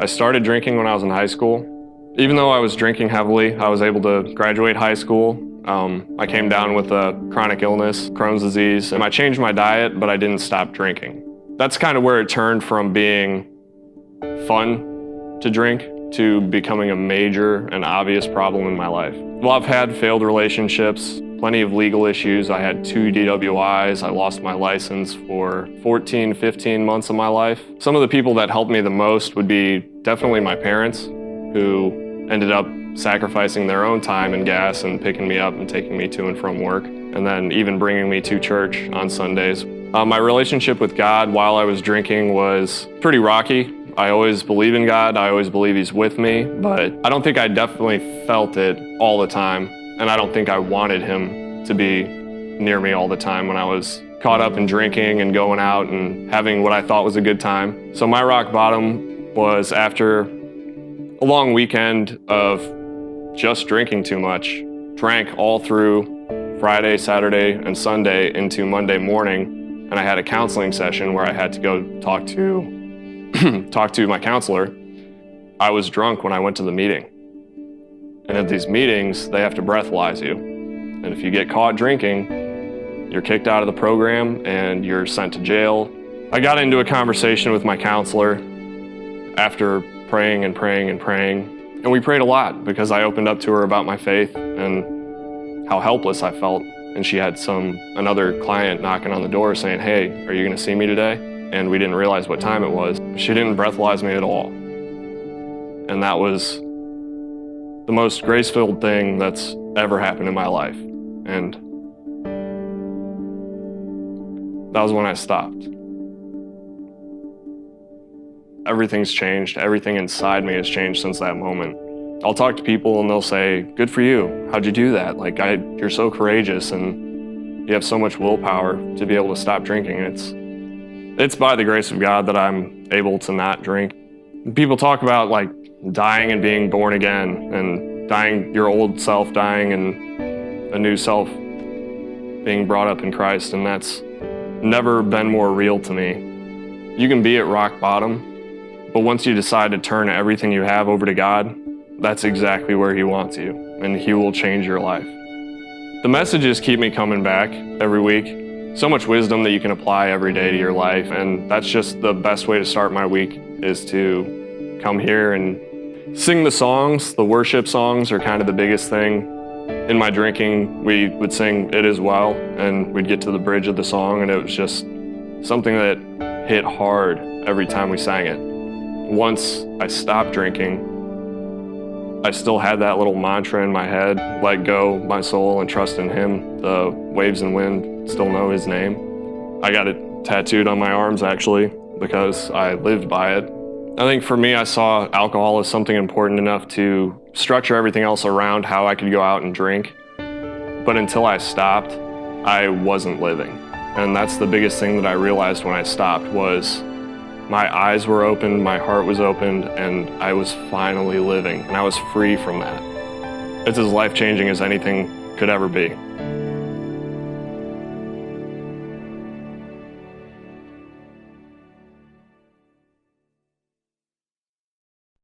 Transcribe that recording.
I started drinking when I was in high school. Even though I was drinking heavily, I was able to graduate high school. I came down with a chronic illness, Crohn's disease, and I changed my diet, but I didn't stop drinking. That's kind of where it turned from being fun to drink to becoming a major and obvious problem in my life. Well, I've had failed relationships, plenty of legal issues. I had 2 DWIs. I lost my license for 14, 15 months of my life. Some of the people that helped me the most would be definitely my parents, who ended up sacrificing their own time and gas and picking me up and taking me to and from work, and then even bringing me to church on Sundays. My relationship with God while I was drinking was pretty rocky. I always believe in God, I always believe He's with me, but I don't think I definitely felt it all the time, and I don't think I wanted Him to be near me all the time when I was caught up in drinking and going out and having what I thought was a good time. So my rock bottom was after a long weekend of just drinking too much. Drank all through Friday, Saturday, and Sunday into Monday morning, and I had a counseling session where I had to go talk to my counselor. I was drunk when I went to the meeting. And at these meetings, they have to breathalyze you. And if you get caught drinking, you're kicked out of the program and you're sent to jail. I got into a conversation with my counselor after praying and praying and praying. And we prayed a lot because I opened up to her about my faith and how helpless I felt. And she had another client knocking on the door saying, "Hey, are you gonna see me today?" And we didn't realize what time it was. She didn't breathalyze me at all. And that was the most grace-filled thing that's ever happened in my life. And that was when I stopped. Everything's changed. Everything inside me has changed since that moment. I'll talk to people and they'll say, "Good for you. How'd you do that? Like, you're so courageous and you have so much willpower to be able to stop drinking." It's by the grace of God that I'm able to not drink. People talk about like dying and being born again, and dying, your old self dying and a new self being brought up in Christ, and that's never been more real to me. You can be at rock bottom, but once you decide to turn everything you have over to God, that's exactly where He wants you, and He will change your life. The messages keep me coming back every week. So much wisdom that you can apply every day to your life, and that's just the best way to start my week, is to come here and sing the songs. The worship songs are kind of the biggest thing. In my drinking, we would sing "It Is Well," and we'd get to the bridge of the song, and it was just something that hit hard every time we sang it. Once I stopped drinking, I still had that little mantra in my head: let go my soul and trust in Him. The waves and wind still know His name. I got it tattooed on my arms, actually, because I lived by it. I think for me, I saw alcohol as something important enough to structure everything else around how I could go out and drink. But until I stopped, I wasn't living. And that's the biggest thing that I realized when I stopped, was my eyes were opened, my heart was opened, and I was finally living, and I was free from that. It's as life-changing as anything could ever be.